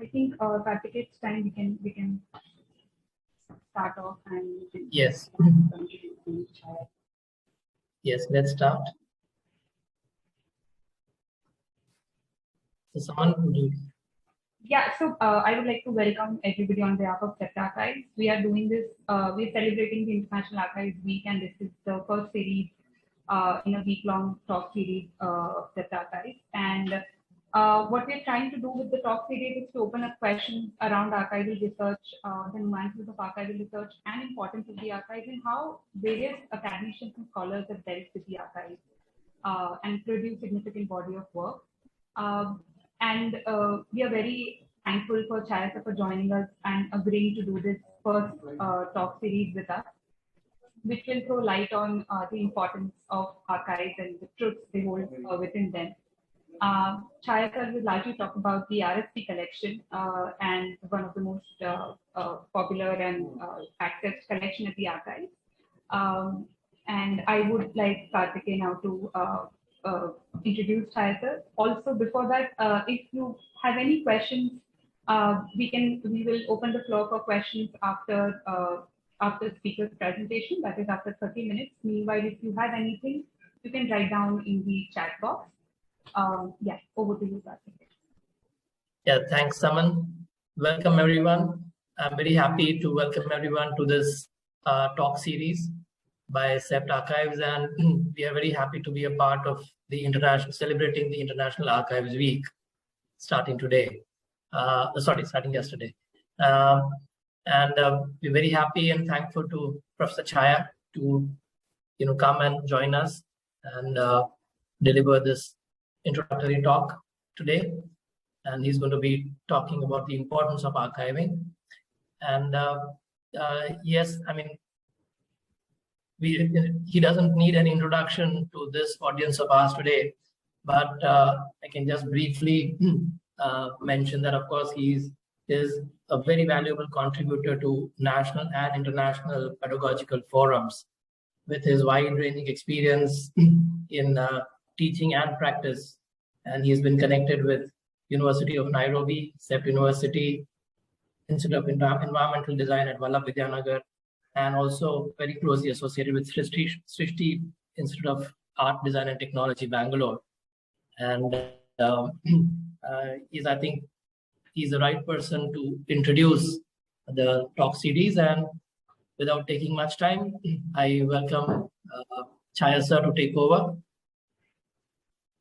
I think Karthik, it's time we can start off and yes. Yes, let's start. So someone would you? Yeah, so I would like to welcome everybody on behalf of CEPT Archives. We are doing this, we're celebrating the International Archives Week, and this is the first series in a week-long talk series of CEPT Archives. And what we're trying to do with the talk series is to open up questions around archival research, the nuances of archival research and importance of the archives, and how various academicians and scholars have dealt with the archives and produced significant body of work. And we are very thankful for Chayya for joining us and agreeing to do this first talk series with us, which will throw light on the importance of archives and the truths they hold within them. Chayya will largely talk about the RSP collection and one of the most popular and accessed collection at the archives. And I would like Karthik now to introduce Chayya. Also, before that, if you have any questions, we will open the floor for questions after the speaker's presentation. That is after 30 minutes. Meanwhile, if you have anything, you can write down in the chat box. Yeah, over to you, Karthik. Yeah, thanks, Saman. Welcome, everyone. I'm very happy to welcome everyone to this talk series by CEPT Archives, and we are very happy to be a part of the celebrating the International Archives Week, starting today. Starting yesterday. And we're very happy and thankful to Professor Chhaya to come and join us and deliver this introductory talk today. And he's going to be talking about the importance of archiving. And yes, I mean, he doesn't need an introduction to this audience of ours today, but I can just briefly mention that, of course, he is a very valuable contributor to national and international pedagogical forums with his wide-ranging experience in teaching and practice. And he's been connected with University of Nairobi, CEPT University, Institute of Environmental Design at Vallabh Vidyanagar, and also very closely associated with Srishti Institute of Art, Design and Technology, Bangalore. And I think he's the right person to introduce the talk series. And without taking much time, I welcome Chhaya sir to take over.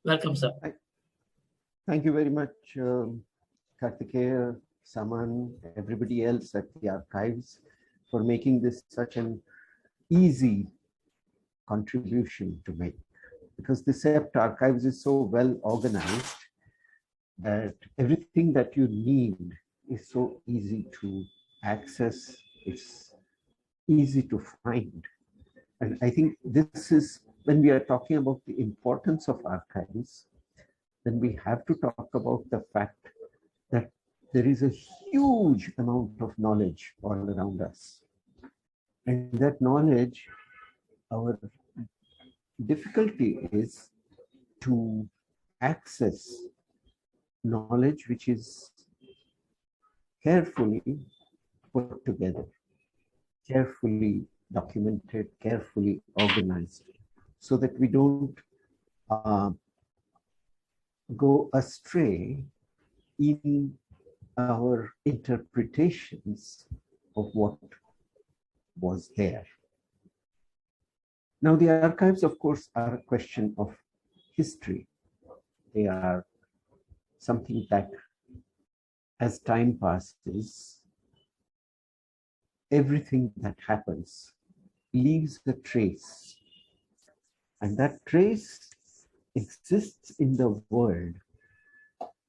Welcome, sir. Thank you very much, Karthikeya, Saman, everybody else at the archives, for making this such an easy contribution to make, because the CEPT Archives is so well organized that everything that you need is so easy to access, it's easy to find. And I think this is, when we are talking about the importance of archives, then we have to talk about the fact that there is a huge amount of knowledge all around us. And that knowledge, our difficulty is to access knowledge which is carefully put together, carefully documented, carefully organized, so that we don't go astray in our interpretations of what was there. Now, the archives, of course, are a question of history. They are something that, as time passes, everything that happens leaves a trace. And that trace exists in the world.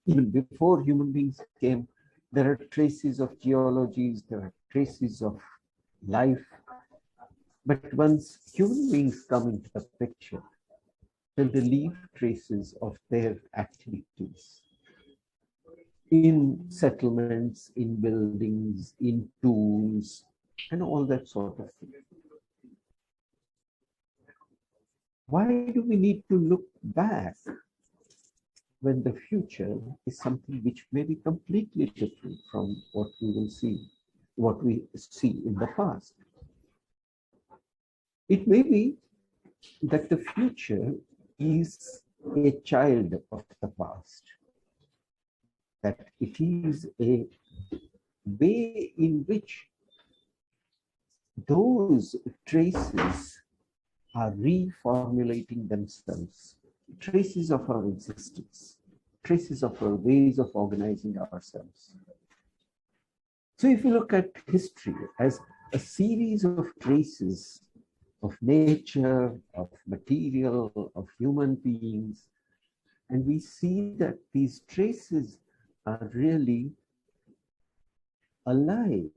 Even before human beings came, there are traces of geologies, there are traces of life. But once human beings come into the picture, then they leave traces of their activities in settlements, in buildings, in tools, and all that sort of thing. Why do we need to look back? when the future is something which may be completely different from what we see in the past. It may be that the future is a child of the past, that it is a way in which those traces are reformulating themselves, traces of our existence, traces of our ways of organizing ourselves. So if you look at history as a series of traces of nature, of material, of human beings, and we see that these traces are really alive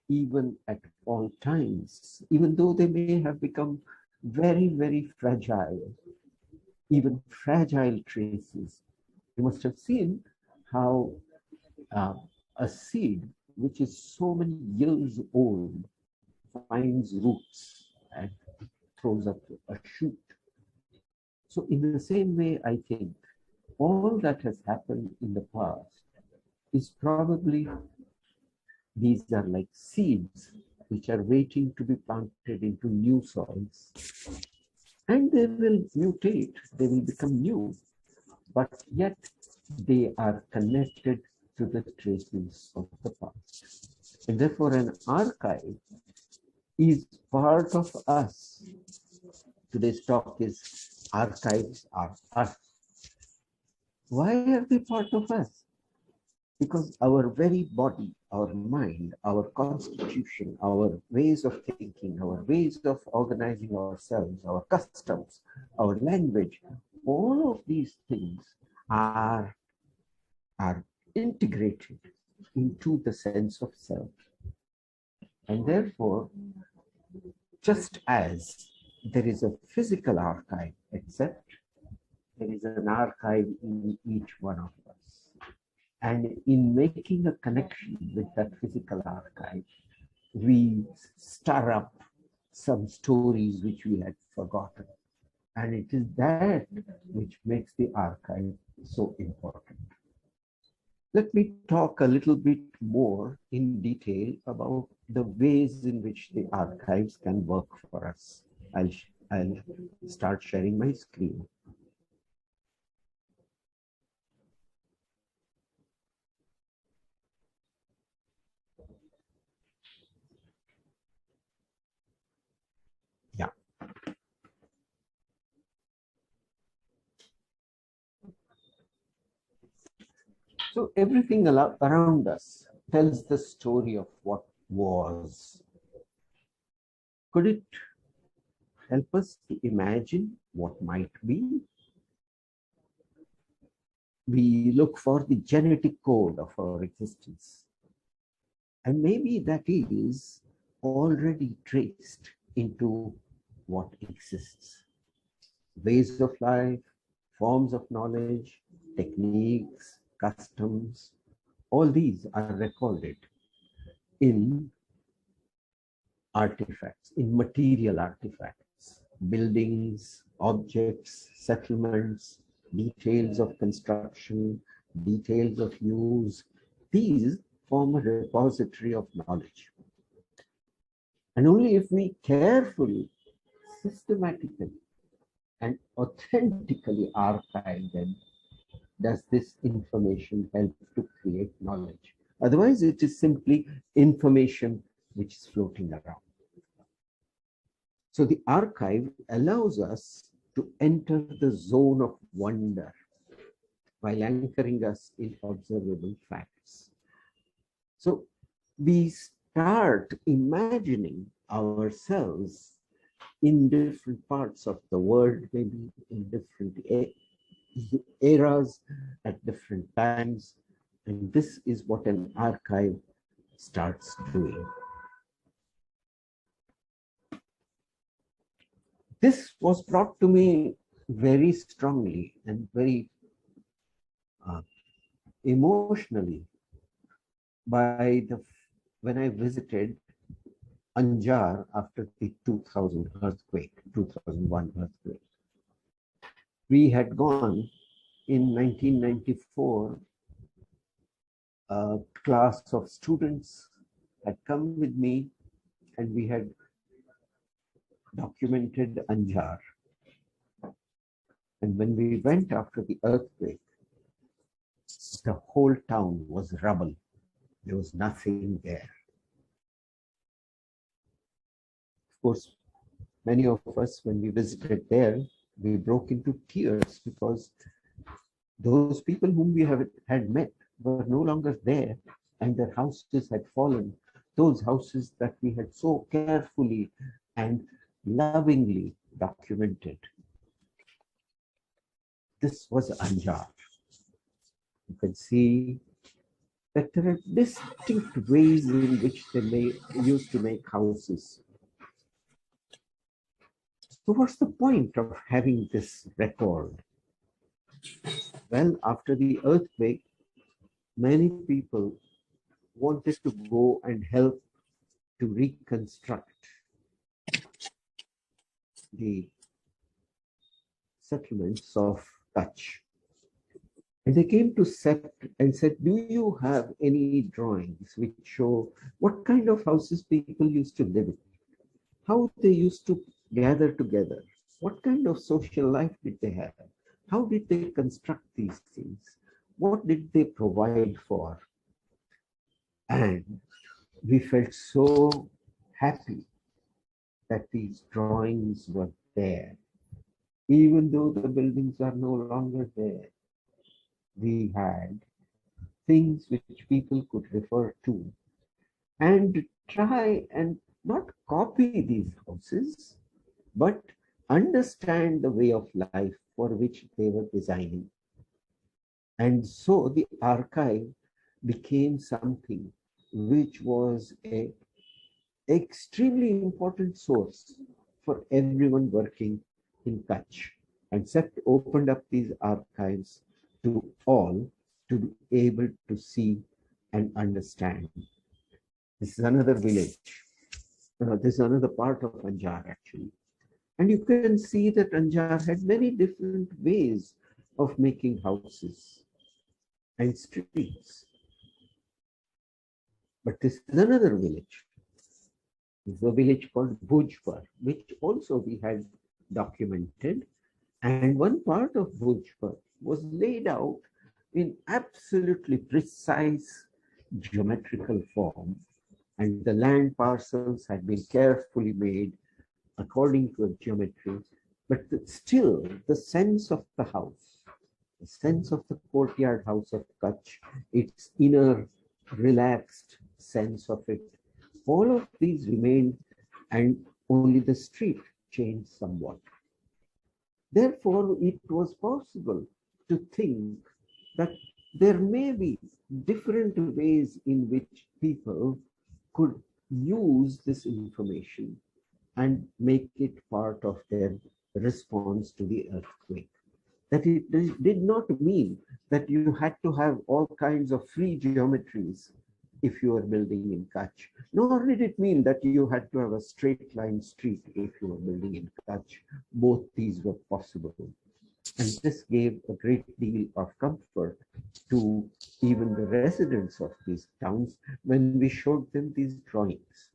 even at all times, even though they may have become very, very fragile, even fragile traces. You must have seen how a seed which is so many years old finds roots and throws up a shoot. So in the same way, I think all that has happened in the past is probably, these are like seeds which are waiting to be planted into new soils. And they will mutate, they will become new, but yet they are connected to the traces of the past. And therefore an archive is part of us. Today's talk is archives are us. Why are they part of us? Because our very body, our mind, our constitution, our ways of thinking, our ways of organizing ourselves, our customs, our language, all of these things are integrated into the sense of self. And therefore, just as there is a physical archive, except there is an archive in each one of us. And in making a connection with that physical archive, we stir up some stories which we had forgotten. And it is that which makes the archive so important. Let me talk a little bit more in detail about the ways in which the archives can work for us. I'll start sharing my screen. Yeah. So everything around us tells the story of what was. Could it help us to imagine what might be? We look for the genetic code of our existence. And maybe that is already traced into what exists. Ways of life, forms of knowledge, techniques, customs, all these are recorded in artifacts, in material artifacts, buildings, objects, settlements, details of construction, details of use. These form a repository of knowledge. And only if we carefully, systematically, and authentically archive them does this information help to create knowledge. Otherwise, it is simply information which is floating around. So the archive allows us to enter the zone of wonder while anchoring us in observable facts. So we start imagining ourselves in different parts of the world, maybe in different eras, at different times. And this is what an archive starts doing. This was brought to me very strongly and very emotionally when I visited Anjar after the 2001 earthquake. We had gone in 1994, a class of students had come with me and we had documented Anjar. And when we went after the earthquake, the whole town was rubble. There was nothing there. Of course, many of us, when we visited there, we broke into tears because those people whom we had met were no longer there and their houses had fallen. Those houses that we had so carefully and lovingly documented. This was Anjar. You can see that there are distinct ways in which they used to make houses. So what's the point of having this record? Well, after the earthquake, many people wanted to go and help to reconstruct the settlements of Kutch. And they came to CEPT and said, do you have any drawings which show what kind of houses people used to live in? How they used to gather together? What kind of social life did they have? How did they construct these things? What did they provide for? And we felt so happy that these drawings were there. Even though the buildings are no longer there, we had things which people could refer to and try and not copy these houses, but understand the way of life for which they were designing. And so the archive became something which was an extremely important source for everyone working in Kutch. And CEPT opened up these archives to all to be able to see and understand. This is another village. This is another part of Anjar actually. And you can see that Anjar had many different ways of making houses and streets. But this is another village. This is a village called Bhujpur, which also we had documented. And one part of Bhujpur was laid out in absolutely precise geometrical form. And the land parcels had been carefully made according to a geometry, but still the sense of the house, the sense of the courtyard house of Kutch, its inner relaxed sense of it, all of these remained and only the street changed somewhat. Therefore, it was possible to think that there may be different ways in which people could use this information and make it part of their response to the earthquake. That it did not mean that you had to have all kinds of free geometries if you were building in Kutch, nor did it mean that you had to have a straight line street if you were building in Kutch. Both these were possible. And this gave a great deal of comfort to even the residents of these towns when we showed them these drawings.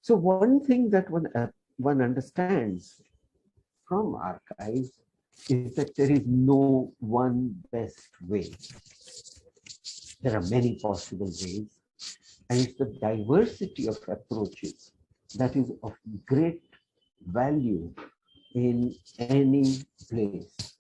So one thing that one understands from archives is that there is no one best way. There are many possible ways, and it's the diversity of approaches that is of great value in any place.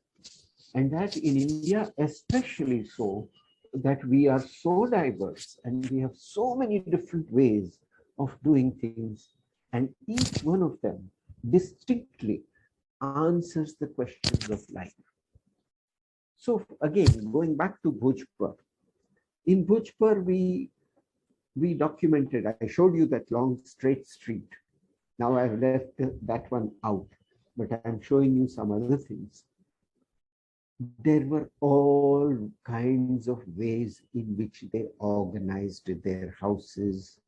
And that in India, especially so, that we are so diverse and we have so many different ways of doing things, and each one of them distinctly answers the questions of life. So again, going back to Bhujpur, in Bhujpur we documented, I showed you that long straight street. Now I've left that one out, but I'm showing you some other things. There were all kinds of ways in which they organized their houses.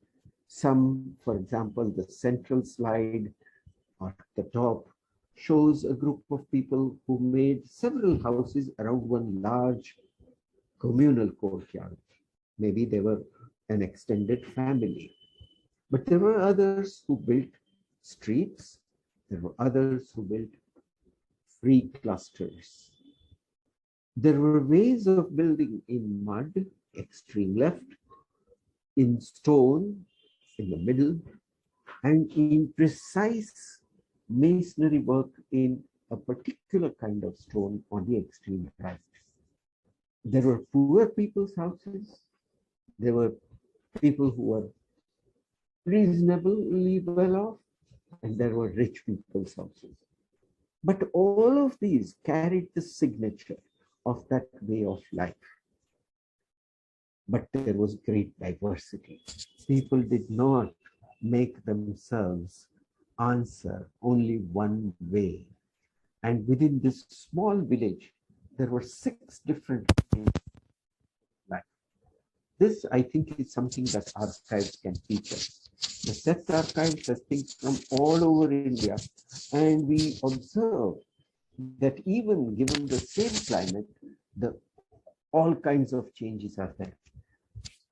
Some, for example, the central slide at the top shows a group of people who made several houses around one large communal courtyard. Maybe they were an extended family. But there were others who built streets. There were others who built free clusters. There were ways of building in mud, extreme left, in stone, in the middle, and in precise masonry work in a particular kind of stone on the extreme right. There were poor people's houses. There were people who were reasonably well off, and there were rich people's houses. But all of these carried the signature of that way of life. But there was great diversity. People did not make themselves answer only one way. And within this small village, there were 6 different ways of life. This, I think, is something that archives can teach us. The CEPT archives has things from all over India, and we observe that even given the same climate, all kinds of changes are there.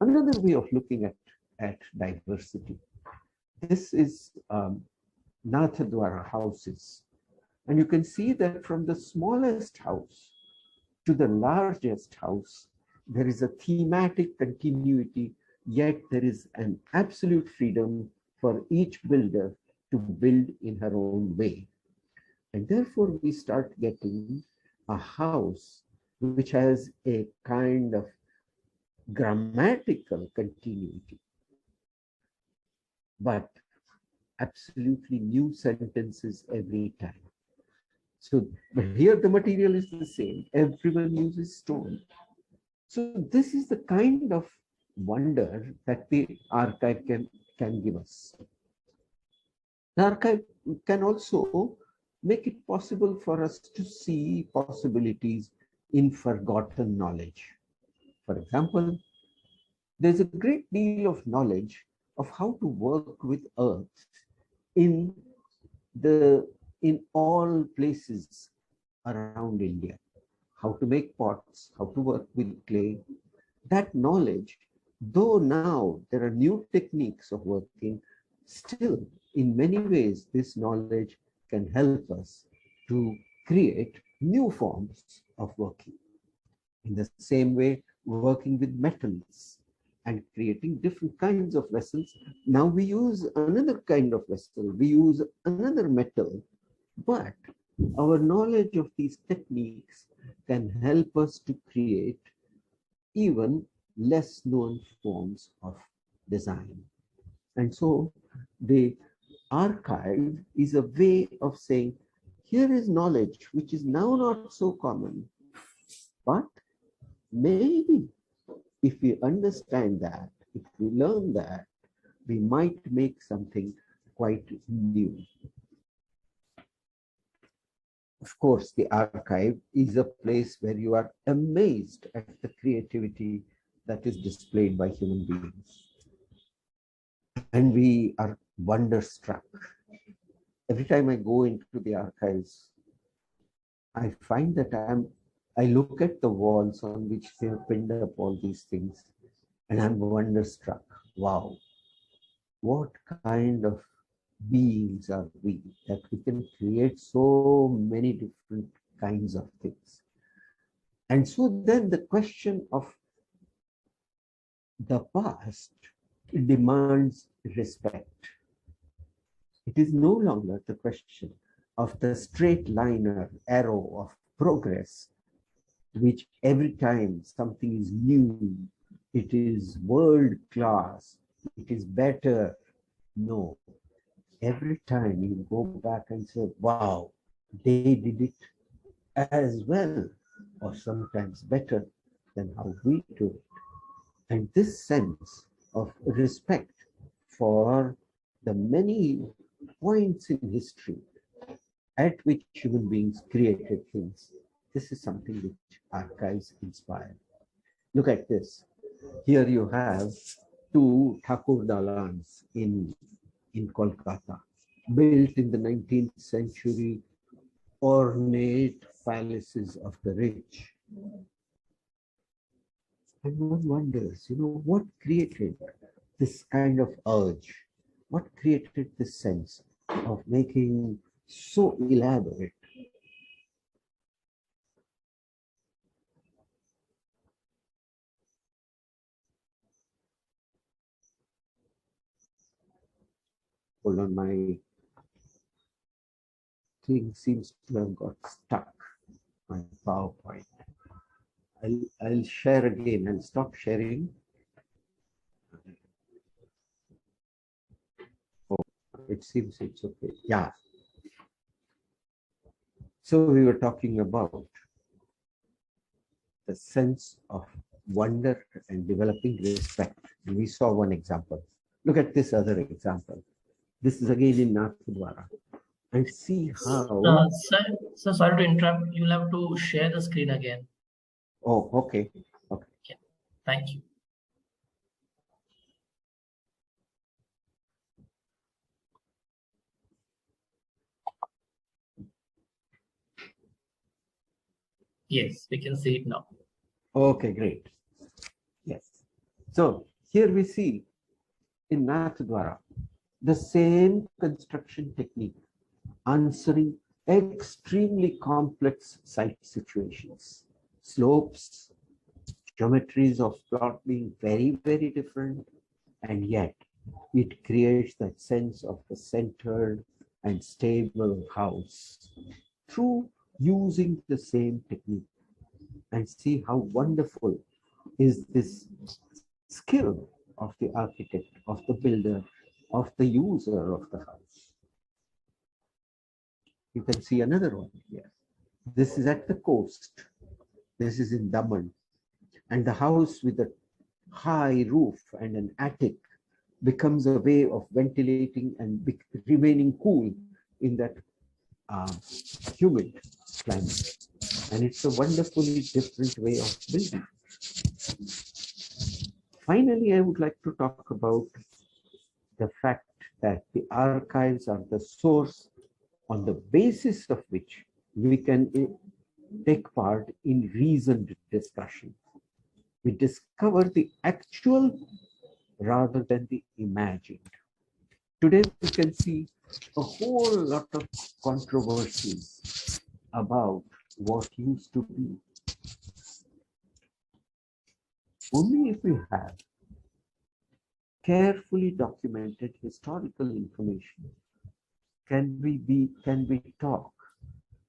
Another way of looking at diversity. This is Nathadwara houses. And you can see that from the smallest house to the largest house, there is a thematic continuity, yet there is an absolute freedom for each builder to build in her own way. And therefore, we start getting a house which has a kind of grammatical continuity, but absolutely new sentences every time. So, but here the material is the same. Everyone uses stone. So this is the kind of wonder that the archive can give us. The archive can also make it possible for us to see possibilities in forgotten knowledge. For example, there's a great deal of knowledge of how to work with earth in all places around India. How to make pots, how to work with clay. That knowledge, though now there are new techniques of working, still in many ways this knowledge can help us to create new forms of working. In the same way, working with metals and creating different kinds of vessels. Now we use another kind of vessel, we use another metal, but our knowledge of these techniques can help us to create even less known forms of design. And so the archive is a way of saying, here is knowledge which is now not so common, but maybe if we understand that, if we learn that, we might make something quite new. Of course, the archive is a place where you are amazed at the creativity that is displayed by human beings. And we are wonderstruck. Every time I go into the archives, I find that I look at the walls on which they have pinned up all these things, and I'm wonderstruck. Wow, what kind of beings are we that we can create so many different kinds of things? And so then the question of the past demands respect. It is no longer the question of the straight line or arrow of progress, which every time something is new, it is world class, it is better. No, every time you go back and say, wow, they did it as well, or sometimes better than how we do it. And this sense of respect for the many points in history at which human beings created things, this is something which archives inspire. Look at this. Here you have 2 Thakur dalans in Kolkata, built in the 19th century ornate palaces of the rich. And one wonders, what created this kind of urge? What created this sense of making so elaborate? Hold on, my thing seems to have got stuck, my PowerPoint. I'll share again. I'll stop sharing. Oh, it seems it's okay. Yeah. So we were talking about the sense of wonder and developing respect. And we saw one example. Look at this other example. This is again in Nathdwara. And see how. Sir, sorry to interrupt. You'll have to share the screen again. Oh, okay. Okay. Yeah. Thank you. Yes, we can see it now. Okay, great. Yes. So here we see in Nathdwara the same construction technique answering extremely complex site situations, slopes, geometries of plot being very, very different, and yet it creates that sense of a centered and stable house through using the same technique. And see how wonderful is this skill of the architect, of the builder, of the user of the house. You can see another one here. This is at the coast. This is in Daman. And the house with a high roof and an attic becomes a way of ventilating and remaining cool in that humid climate. And it's a wonderfully different way of building. Finally, I would like to talk about the fact that the archives are the source on the basis of which we can take part in reasoned discussion. We discover the actual rather than the imagined. Today, we can see a whole lot of controversies about what used to be. Only if we have carefully documented historical information can we talk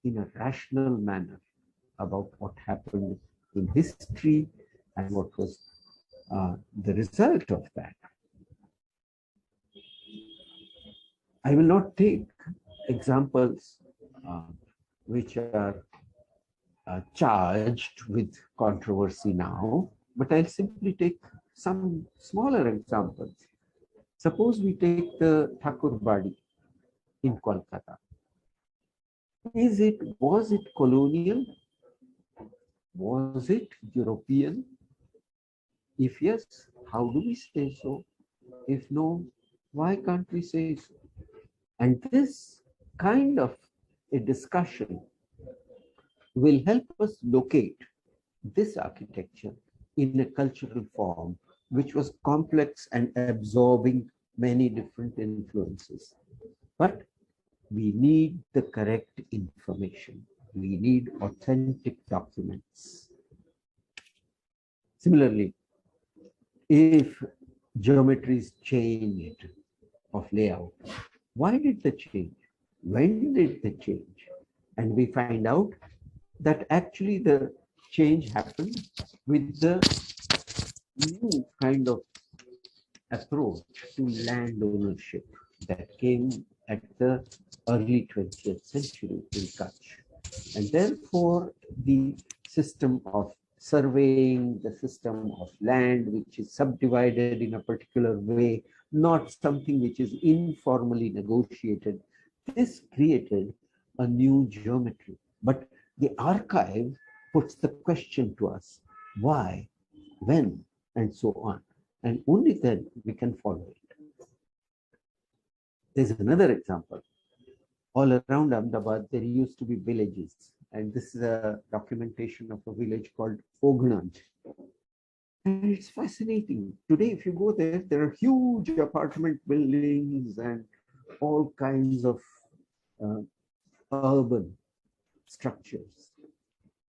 in a rational manner about what happened in history and what was the result of that. I will not take examples which are charged with controversy now, but I'll simply take some smaller examples. Suppose we take the Thakur Badi in Kolkata. Was it colonial? Was it European? If yes, how do we say so? If no, why can't we say so? And this kind of a discussion will help us locate this architecture in a cultural form which was complex and absorbing many different influences. But we need the correct information. We need authentic documents. Similarly, if geometries changed of layout, why did they change? When did they change? And we find out that actually the change happened with the new kind of approach to land ownership that came at the early 20th century in Kutch. And therefore, the system of surveying, the system of land which is subdivided in a particular way, not something which is informally negotiated, this created a new geometry. But the archive puts the question to us, why, when, and so on. And only then we can follow it. There's another example. all around Ahmedabad, there used to be villages. And this is a documentation of a village called Ognand. And it's fascinating. Today, if you go there, there are huge apartment buildings and all kinds of uh, urban structures.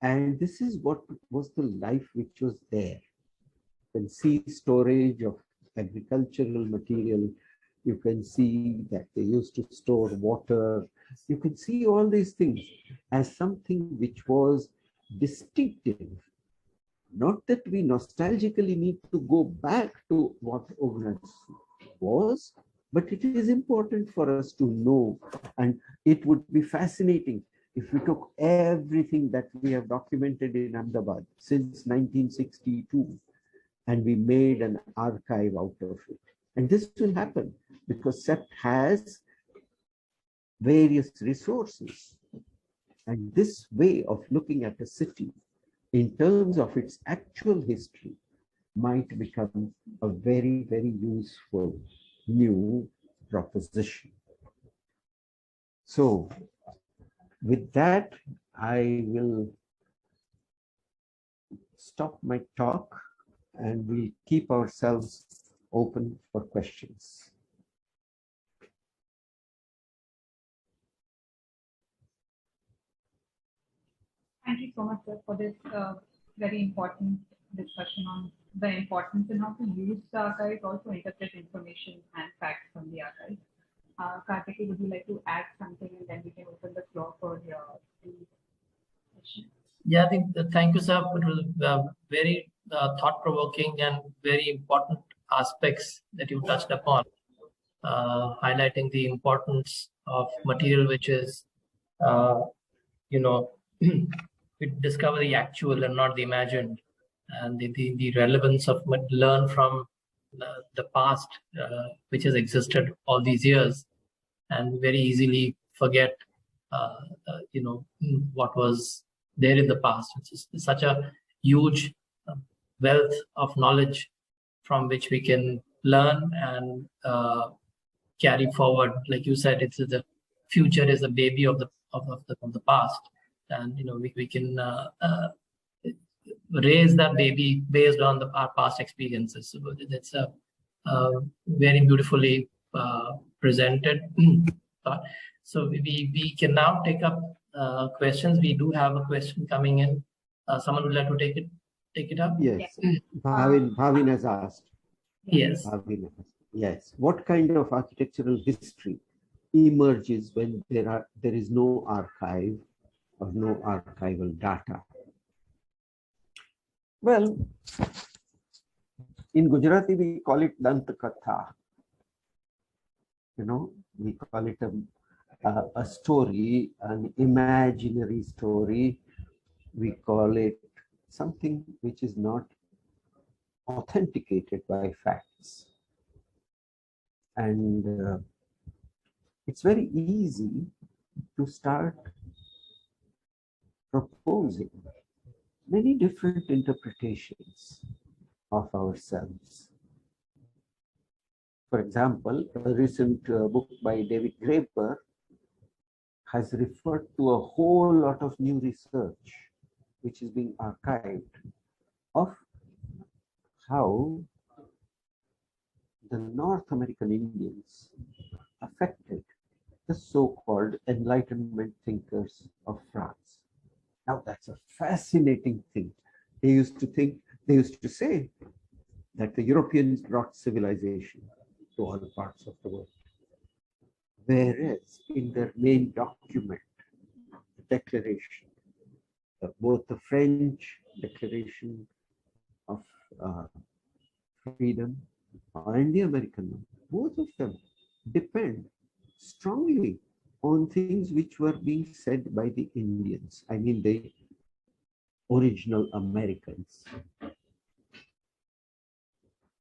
And this is what was the life which was there. You can see storage of agricultural material. You can see that they used to store water. You can see all these things as something which was distinctive. Not that we nostalgically need to go back to what Ognats was, but it is important for us to know. And it would be fascinating if we took everything that we have documented in Ahmedabad since 1962 and we made an archive out of it. And this will happen because CEPT has various resources. And this way of looking at a city in terms of its actual history might become a very, very useful new proposition. So with that, I will stop my talk and we'll keep ourselves open for questions. Thank you so much, sir, for this very important discussion on the importance and how to use the archive, also interpret information and facts from the archive. Karthikeya, would you like to add something, and then we can open the floor for your question? Yeah, I think thank you, sir. It was very thought-provoking and very important aspects that you touched upon, highlighting the importance of material which is, we discover the actual and not the imagined, and the relevance of learn from the past, which has existed all these years, and very easily forget, what was there in the past. It's such a huge wealth of knowledge from which we can learn and carry forward. Like you said, it's the future is the baby of the past, and we can raise that baby based on our past experiences. So that's a very beautifully presented thought. So we can now take up questions. We do have a question coming in. Someone would like to take it up? Yes. Bhavin has asked. Yes. Bhavin has asked. Yes. What kind of architectural history emerges when there is no archive or no archival data? Well, in Gujarati, we call it Dantakatha. We call it a story, an imaginary story. We call it something which is not authenticated by facts. And it's very easy to start proposing many different interpretations of ourselves. For example, a recent book by David Graeber has referred to a whole lot of new research which is being archived of how the North American Indians affected the so-called Enlightenment thinkers of France. Now that's a fascinating thing. They used to say that the Europeans brought civilization to all parts of the world. Whereas in their main document, the Declaration, both the French Declaration of Freedom and the American one, both of them depend strongly on things which were being said by the Indians, I mean the original Americans.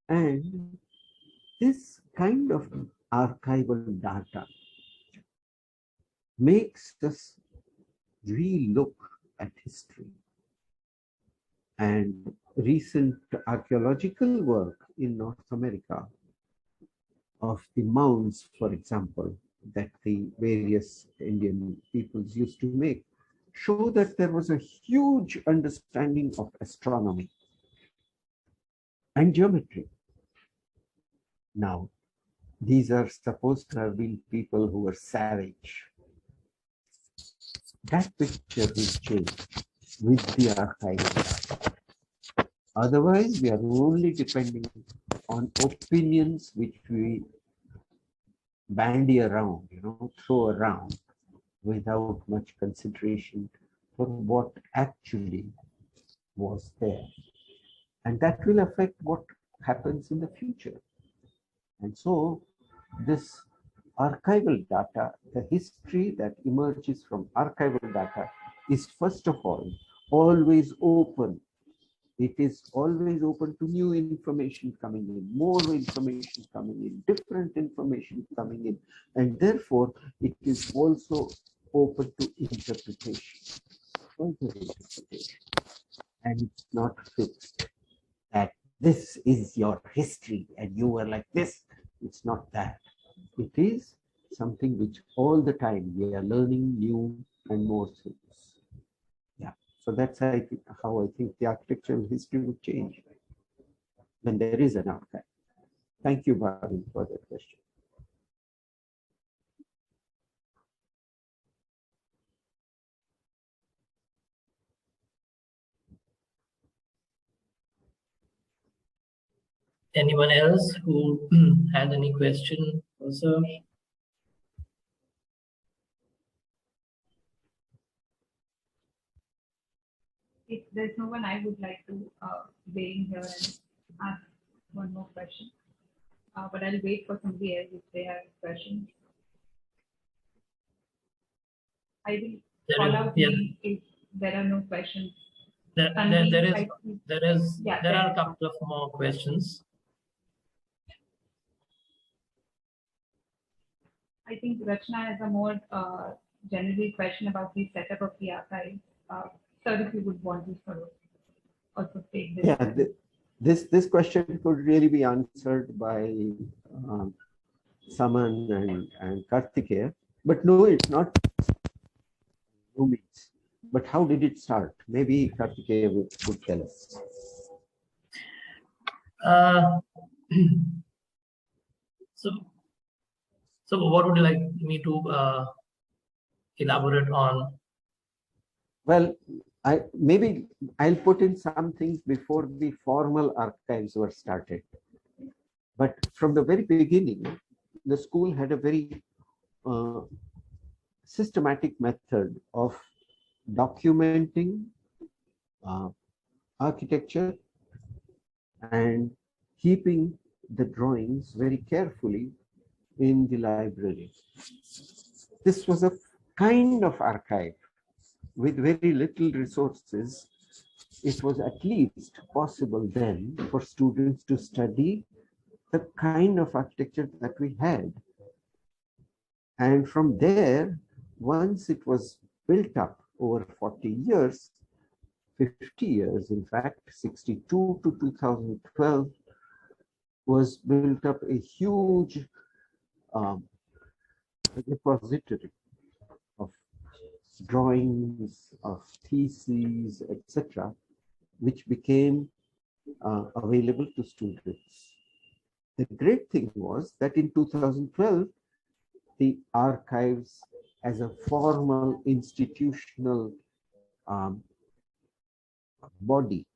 And this kind of archival data makes us re-look at history. And recent archaeological work in North America of the mounds, for example, that the various Indian peoples used to make show that there was a huge understanding of astronomy and geometry. Now, these are supposed to have been people who were savage. That picture will change with the archive. Otherwise, we are only depending on opinions which we bandy around, throw around without much consideration for what actually was there. And that will affect what happens in the future. And so this archival data, the history that emerges from archival data is first of all always open. It is always open to new information coming in, more information coming in, different information coming in, and therefore it is also open to interpretation, further interpretation. And it's not fixed that this is your history and you were like this. It's not that. It is something which all the time we are learning new and more things. Yeah. So that's how I think the architectural history would change when there is an archive. Thank you, Bhavin, for that question. Anyone else who has any question also? If there's no one, I would like to weigh in here and ask one more question. But I'll wait for somebody else if they have questions. I will call out if there are no questions. There are a couple of more questions. I think Rachna has a more general question about the setup of the archive. Sir, if you would want to sort of also take this. Yeah, this question could really be answered by Saman and Kartikeya, but no, it's not. No means. But how did it start? Maybe Kartikeya would tell us. So what would you like me to elaborate on? Well, maybe I'll put in some things before the formal archives were started. But from the very beginning, the school had a very systematic method of documenting architecture and keeping the drawings very carefully in the library. This was a kind of archive with very little resources. It was at least possible then for students to study the kind of architecture that we had. And from there, once it was built up over 40 years, 50 years, in fact, 62 to 2012, was built up a huge repository of drawings, of theses, etc., which became available to students. The great thing was that in 2012, the archives as a formal institutional body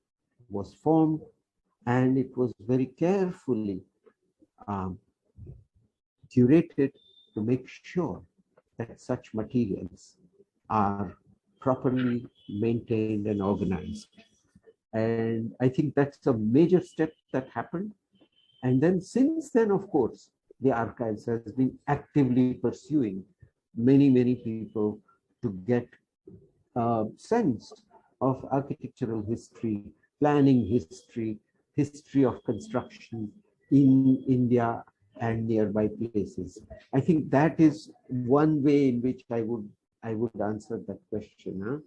was formed, and it was very carefully curated to make sure that such materials are properly maintained and organized. And I think that's a major step that happened. And then since then, of course, the archives has been actively pursuing many people to get a sense of architectural history, planning history, history of construction in India and nearby places. I think that is one way in which I would answer that question.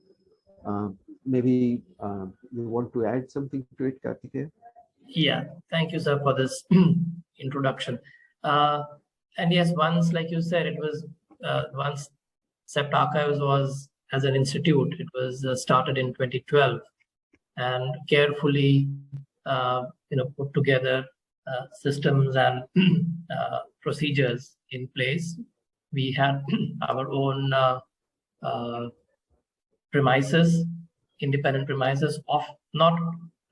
Maybe you want to add something to it, Kartikeya? Yeah, thank you, sir, for this introduction. And yes, once, like you said, it was once CEPT Archives was as an institute, it was started in 2012 and carefully, put together systems and procedures in place. We had our own premises, independent premises, of not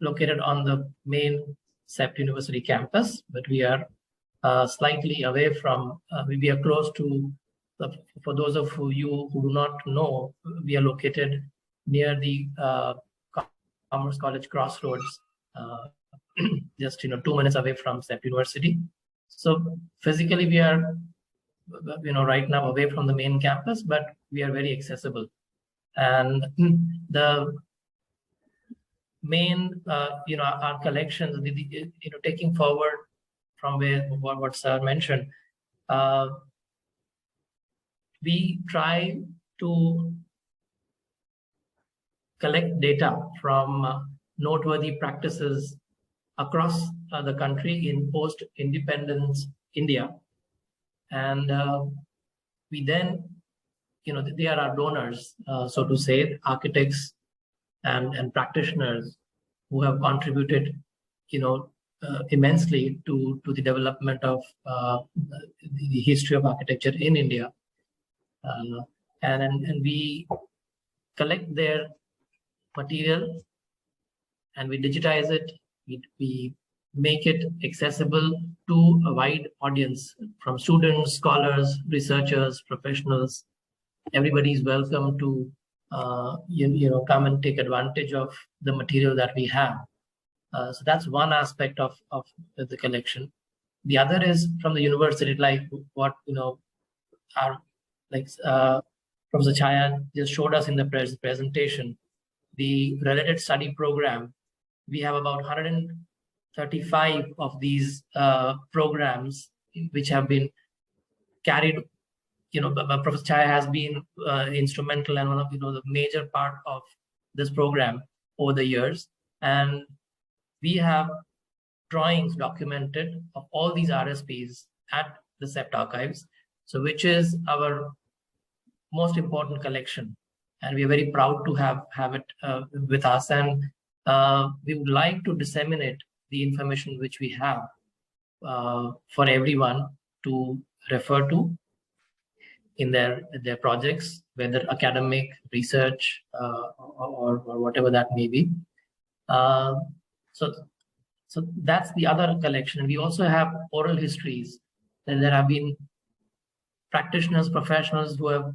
located on the main CEPT University campus, but we are slightly away from, we are close to, for those of you who do not know, we are located near the Commerce College Crossroads, just 2 minutes away from CEPT University. So physically we are, right now away from the main campus, but we are very accessible. And the main, our collections, taking forward from what Sir mentioned, we try to collect data from noteworthy practices across the country in post-independence India. And we then, they are our donors, so to say, architects and practitioners who have contributed, immensely to the development of the history of architecture in India. And we collect their material and we digitize it. We make it accessible to a wide audience, from students, scholars, researchers, professionals. Everybody is welcome to come and take advantage of the material that we have. So that's one aspect of the collection. The other is from the university, like what our Professor Chhaya just showed us in the presentation, the related study program. We have about 135 of these programs which have been carried. Professor Chhaya has been instrumental and one of the major part of this program over the years, and we have drawings documented of all these RSPs at the CEPT Archives, so which is our most important collection, and we are very proud to have it with us, and we would like to disseminate the information which we have for everyone to refer to in their projects, whether academic, research, or whatever that may be. So that's the other collection. We also have oral histories, and there have been practitioners, professionals who have,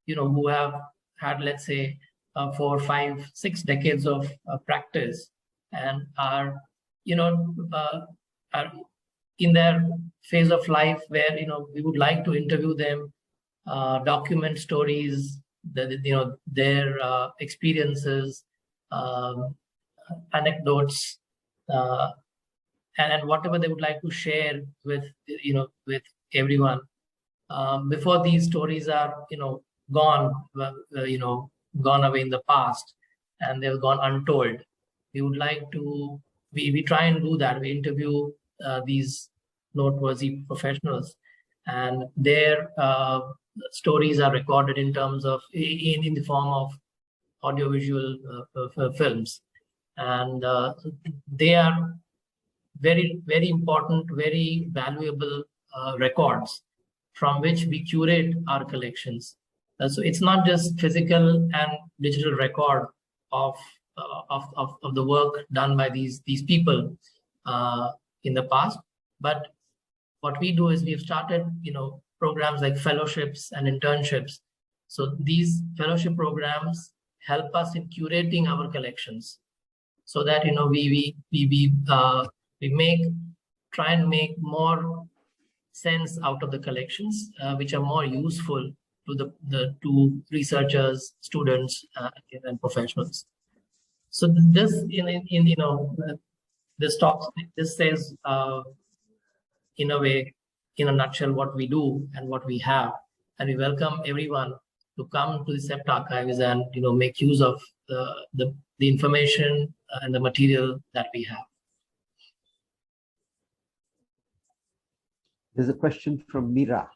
who have had, let's say, 4, 5, 6 decades of practice, and are, are in their phase of life where, we would like to interview them, document stories, their experiences, anecdotes, and whatever they would like to share with with everyone before these stories are gone gone away in the past and they've gone untold. We would like to we try and do that. We interview these noteworthy professionals, and their stories are recorded in terms of in the form of audiovisual films, and they are very, very important, very valuable records from which we curate our collections. So it's not just physical and digital record of the work done by these people in the past, but what we do is we've started programs like fellowships and internships. So these fellowship programs help us in curating our collections, so that we try and make more sense out of the collections, which are more useful to to researchers, students, and professionals. So this this talk, this says in a way, in a nutshell, what we do and what we have, and we welcome everyone to come to the CEPT Archives and make use of the information and the material that we have. There's a question from Mira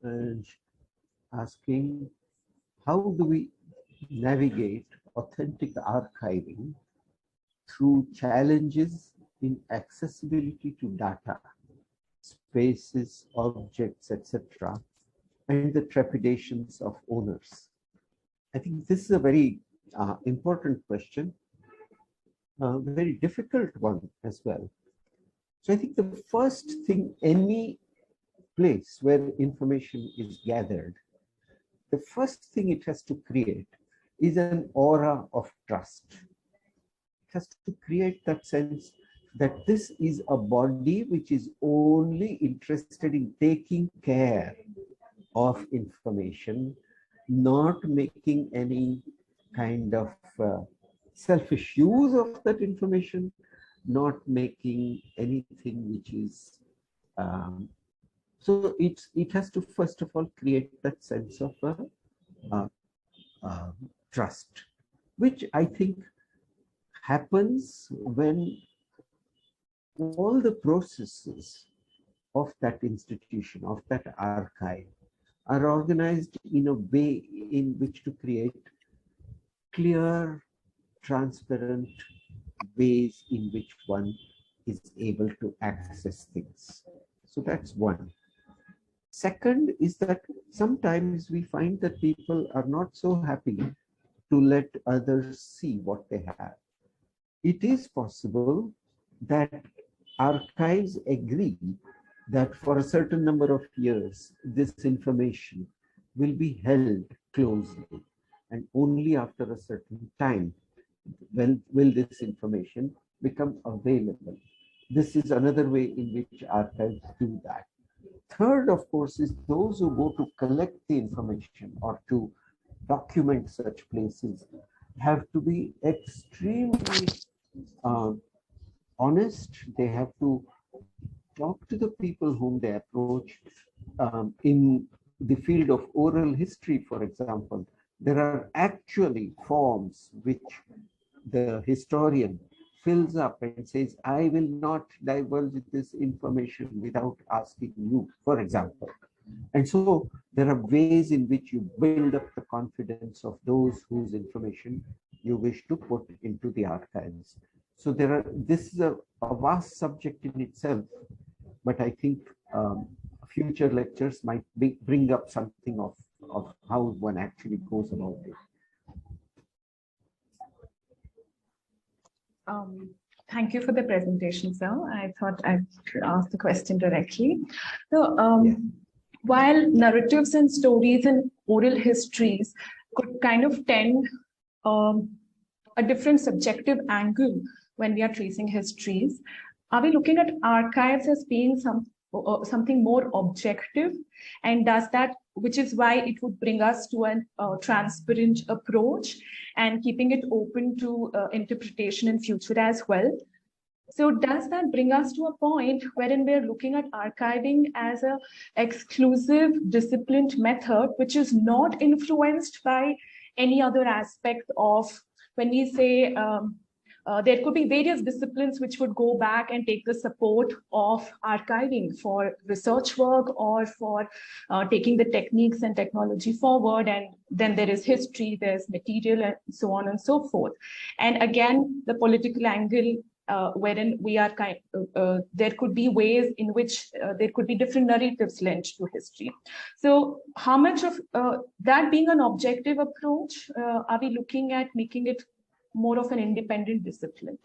and asking, how do we navigate authentic archiving through challenges in accessibility to data, spaces, objects, etc., and the trepidations of owners? I think this is a very important question, a very difficult one as well. So I think the first thing, any place where information is gathered, the first thing it has to create is an aura of trust. It has to create that sense that this is a body which is only interested in taking care of information, not making any kind of selfish use of that information, not making anything which is so it has to first of all create that sense of trust, which I think happens when all the processes of that institution, of that archive, are organized in a way in which to create clear, transparent ways in which one is able to access things. So that's one. Second is that sometimes we find that people are not so happy to let others see what they have. It is possible that archives agree that for a certain number of years, this information will be held closely, and only after a certain time will this information become available. This is another way in which archives do that. Third, of course, is those who go to collect the information or to document such places have to be extremely honest. They have to talk to the people whom they approach. In the field of oral history, for example, there are actually forms which the historian fills up and says, I will not divulge this information without asking you, for example. And so there are ways in which you build up the confidence of those whose information you wish to put into the archives. So this is a vast subject in itself, but I think future lectures might bring up something of how one actually goes about it. Thank you for the presentation, sir. I thought I should ask the question directly. So, while narratives and stories and oral histories could kind of tend a different subjective angle when we are tracing histories, are we looking at archives as being something more objective? And does that, which is why it would bring us to a transparent approach and keeping it open to interpretation in future as well? So does that bring us to a point wherein we're looking at archiving as an exclusive disciplined method, which is not influenced by any other aspect of, when we say there could be various disciplines which would go back and take the support of archiving for research work or for taking the techniques and technology forward. And then there is history, there's material, and so on and so forth. And again, the political angle wherein we are there could be ways in which there could be different narratives lent to history. So how much of that being an objective approach, are we looking at making it more of an independent discipline?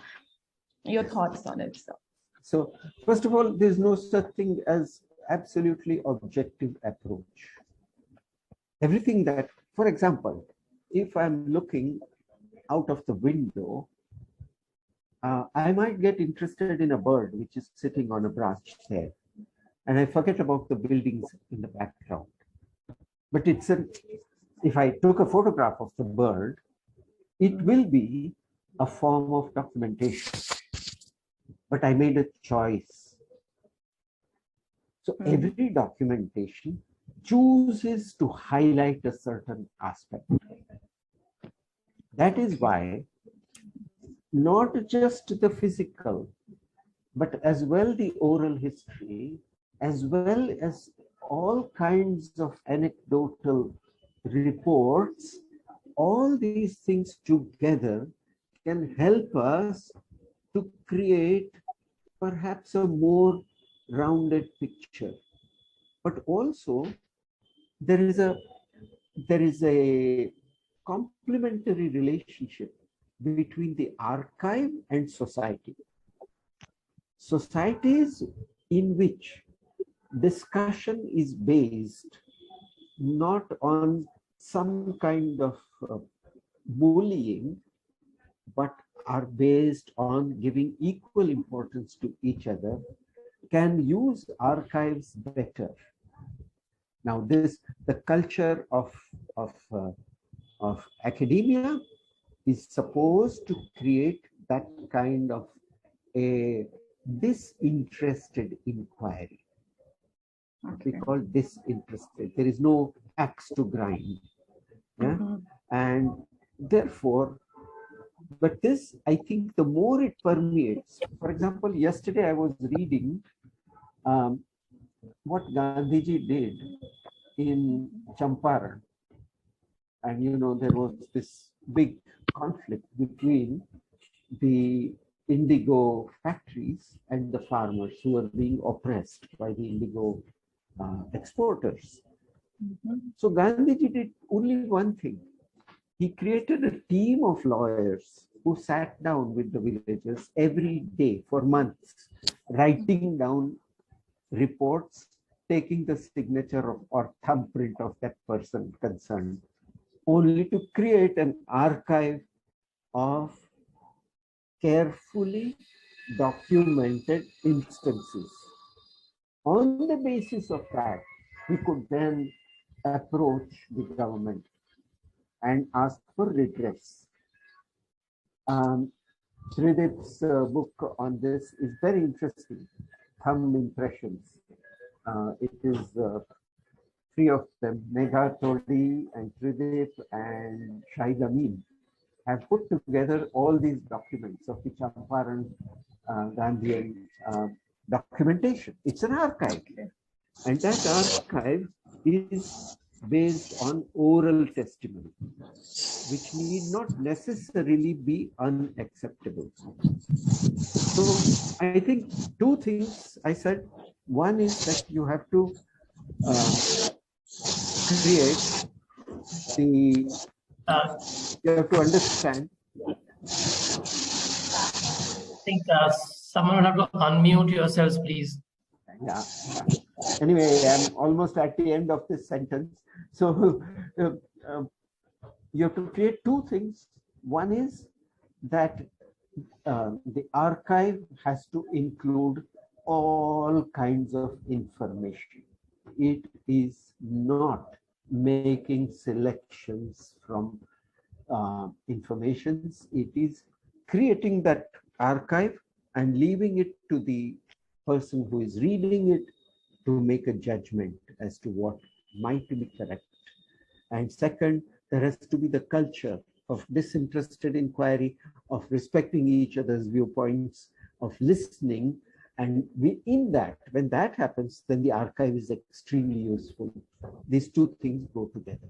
Your thoughts on it, sir? So first of all, there's no such thing as absolutely objective approach. Everything that, for example, if I'm looking out of the window, I might get interested in a bird which is sitting on a branch there, and I forget about the buildings in the background. But if I took a photograph of the bird, it will be a form of documentation. But I made a choice. So every documentation chooses to highlight a certain aspect. That is why not just the physical, but as well the oral history as well as all kinds of anecdotal reports. All these things together can help us to create perhaps a more rounded picture. But also there is a complementary relationship between the archive and society. Societies in which discussion is based not on some kind of bullying, but are based on giving equal importance to each other, can use archives better. Now, the culture of academia is supposed to create that kind of a disinterested inquiry. Okay. We call disinterested. There is no axe to grind. Yeah? And therefore, but this, I think, the more it permeates. For example, yesterday I was reading what Gandhiji did in Champaran. And, you know, there was this big conflict between the indigo factories and the farmers who were being oppressed by the indigo exporters. So Gandhiji did only one thing. He created a team of lawyers who sat down with the villagers every day for months, writing down reports, taking the signature of or thumbprint of that person concerned, only to create an archive of carefully documented instances. On the basis of that, we could then approach the government and ask for redress. Tridip's book on this is very interesting, Thumb Impressions. It is three of them, Megha Todi and Tridip and Shahid Amin, have put together all these documents of the Champaran Gandhian documentation. It's an archive. And that archive is based on oral testimony, which need not necessarily be unacceptable. So I think two things I said. One is that you have to create the, you have to understand. I think someone will have to unmute yourselves, please. Yeah. Anyway, I'm almost at the end of this sentence. So you have to create two things. One is that the archive has to include all kinds of information. It is not making selections from informations. It is creating that archive and leaving it to the person who is reading it to make a judgment as to what might be correct. And second, there has to be the culture of disinterested inquiry, of respecting each other's viewpoints, of listening. And in that, when that happens, then the archive is extremely useful. These two things go together.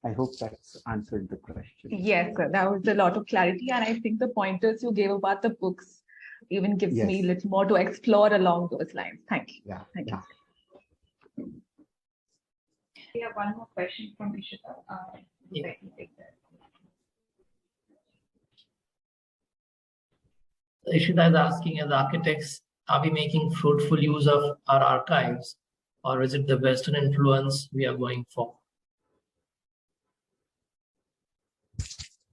I hope that's answered the question. Yes, sir. That was a lot of clarity. And I think the pointers you gave about the books even gives me a little more to explore along those lines. Thank you. Yeah. Thank you. We have one more question from Ishita. Let me take that. Ishita is asking, as architects, are we making fruitful use of our archives, or is it the Western influence we are going for?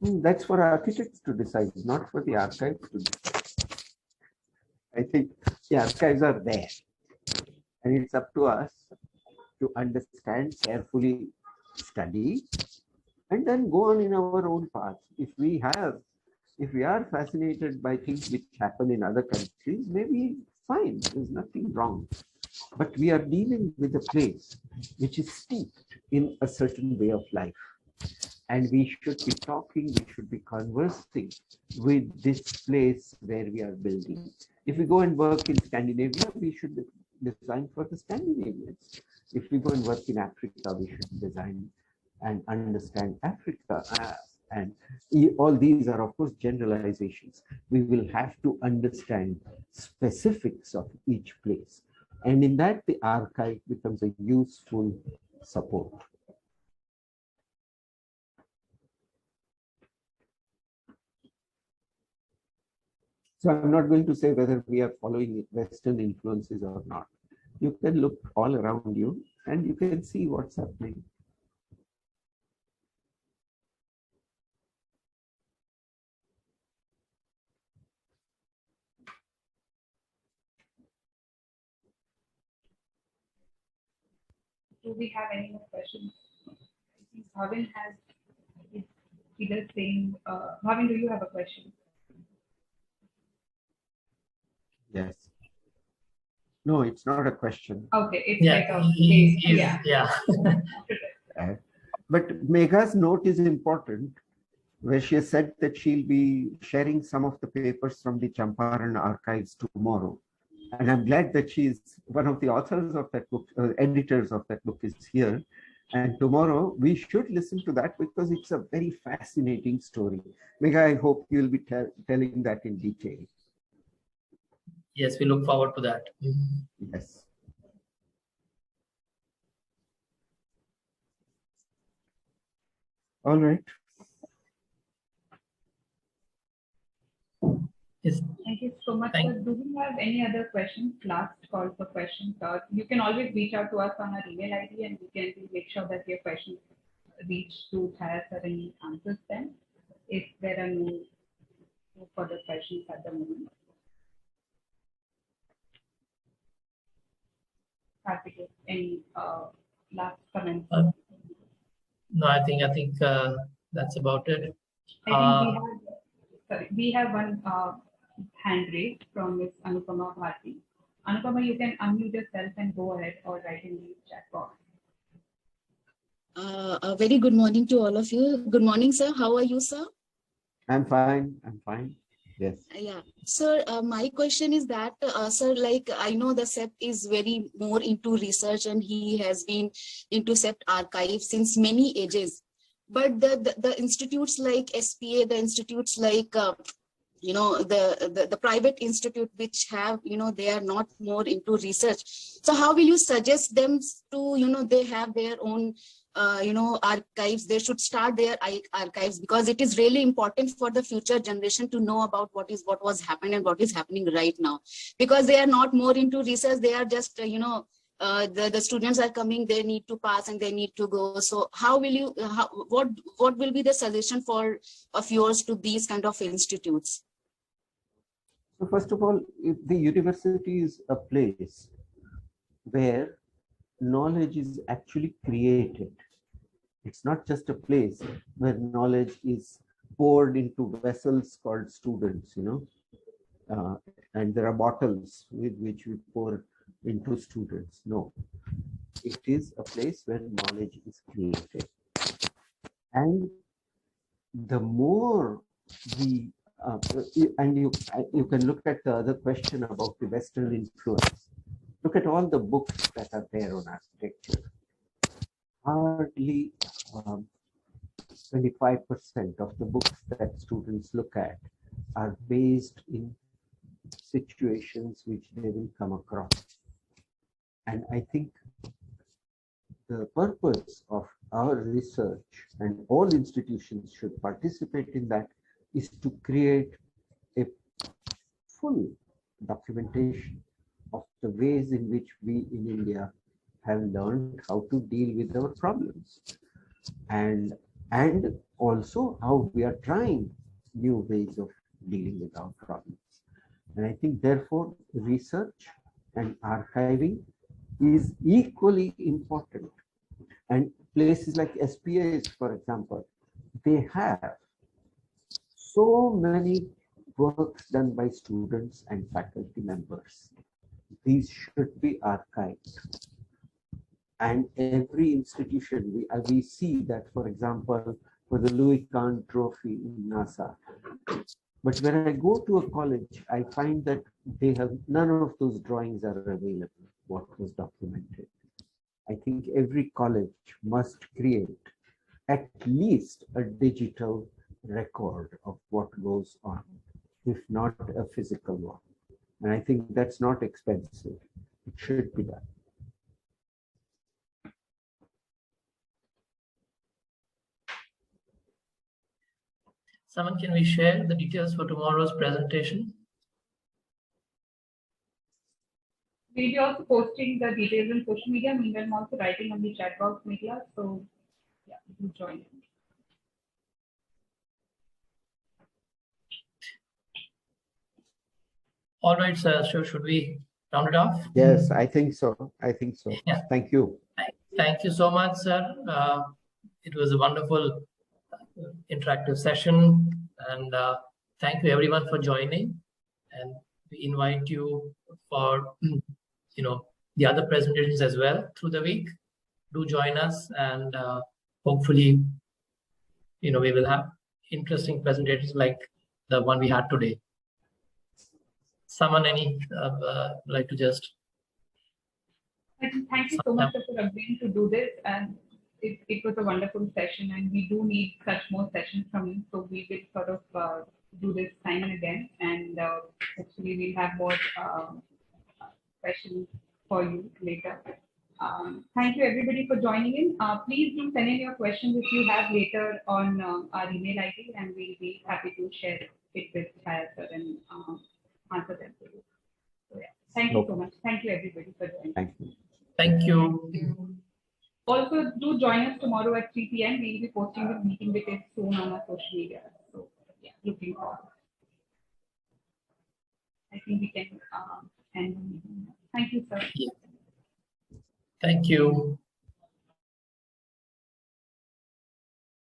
That's for architects to decide, not for the archives to decide. I think the archives are there, and it's up to us to understand, carefully study, and then go on in our own path. If we are fascinated by things which happen in other countries, maybe fine, there's nothing wrong. But we are dealing with a place which is steeped in a certain way of life. And we should be talking, we should be conversing with this place where we are building. If we go and work in Scandinavia, we should design for the Scandinavians. If we go and work in Africa, we should design and understand Africa. And all these are, of course, generalizations. We will have to understand specifics of each place. And in that, the archive becomes a useful support. So I'm not going to say whether we are following Western influences or not. You can look all around you and you can see what's happening. Do we have any more questions? I think Bhavin has either saying, Bhavin, do you have a question? Yes. No, it's not a question. Okay, it's Yeah, like a yeah. But Megha's note is important, where she has said that she'll be sharing some of the papers from the Champaran archives tomorrow. And I'm glad that she's one of the authors of that book, editors of that book is here. And tomorrow we should listen to that because it's a very fascinating story. Megha, I hope you'll be telling that in detail. Yes, we look forward to that. Yes. All right. Yes. Thank you so much. Sir. Do we have any other questions? Last call for questions. You can always reach out to us on our email ID and we can make sure that your questions reach to Chhaya sir and he answers them if there are no further questions at the moment. Karthik, any last comments? No, I think that's about it. We have one hand raised from Ms. Anupama Bharti. Anupama, you can unmute yourself and go ahead or write in the chat box. A very good morning to all of you. Good morning, sir. How are you, sir? I'm fine. I'm fine. Yes. Yeah. Sir, my question is that, sir, like I know the CEPT is very more into research and he has been into CEPT archive since many ages. But the institutes like SPA, the institutes like, the private institute which have, they are not more into research. So how will you suggest them to, they have their own archives? They should start their archives because it is really important for the future generation to know about what was happening and what is happening right now, because they are not more into research. They are just the students are coming, they need to pass and they need to go. So how will you what will be the suggestion of yours to these kind of institutes? So first of all, if the university is a place where knowledge is actually created. It's not just a place where knowledge is poured into vessels called students, and there are bottles with which we pour into students. No, it is a place where knowledge is created. And the more we, and you can look at the other question about the Western influence. Look at all the books that are there on architecture. Hardly 25% of the books that students look at are based in situations which they will come across. And I think the purpose of our research, and all institutions should participate in that, is to create a full documentation of the ways in which we in India have learned how to deal with our problems, and also how we are trying new ways of dealing with our problems. And I think therefore research and archiving is equally important. And places like SPAs, for example, they have so many works done by students and faculty members. These should be archived. And every institution, we see that, for example, for the Louis Kahn Trophy in NASA. But when I go to a college, I find that they have none of those drawings are available. what was documented. I think every college must create at least a digital record of what goes on, if not a physical one. And I think that's not expensive. It should be done. Someone, can we share the details for tomorrow's presentation? We'll be also posting the details on social media. Meanwhile, I'm also writing on the chat box media. So yeah, do join in. All right, sir. So should we round it off? Yes, I think so. I think so. Yeah. Thank you. Thank you so much, sir. It was a wonderful interactive session, and thank you everyone for joining. And we invite you for the other presentations as well through the week. Do join us, and hopefully we will have interesting presentations like the one we had today. Someone like to just Thank you so much for agreeing to do this, and it was a wonderful session, and we do need such more sessions from you. So we will sort of do this time and again, and hopefully we'll have more questions for you later. Thank you everybody for joining in. Please do send in your questions if you have later on our email ID, and we'll be happy to share it with Chhaya sir and answer them for you. So yeah, thank you so much. Thank you everybody for joining. Thank you. Thank you. Also, do join us tomorrow at 3 p.m. We'll be posting this meeting details soon on our social media. So yeah, looking forward. I think we can end the meeting now. Thank you, sir. Thank you.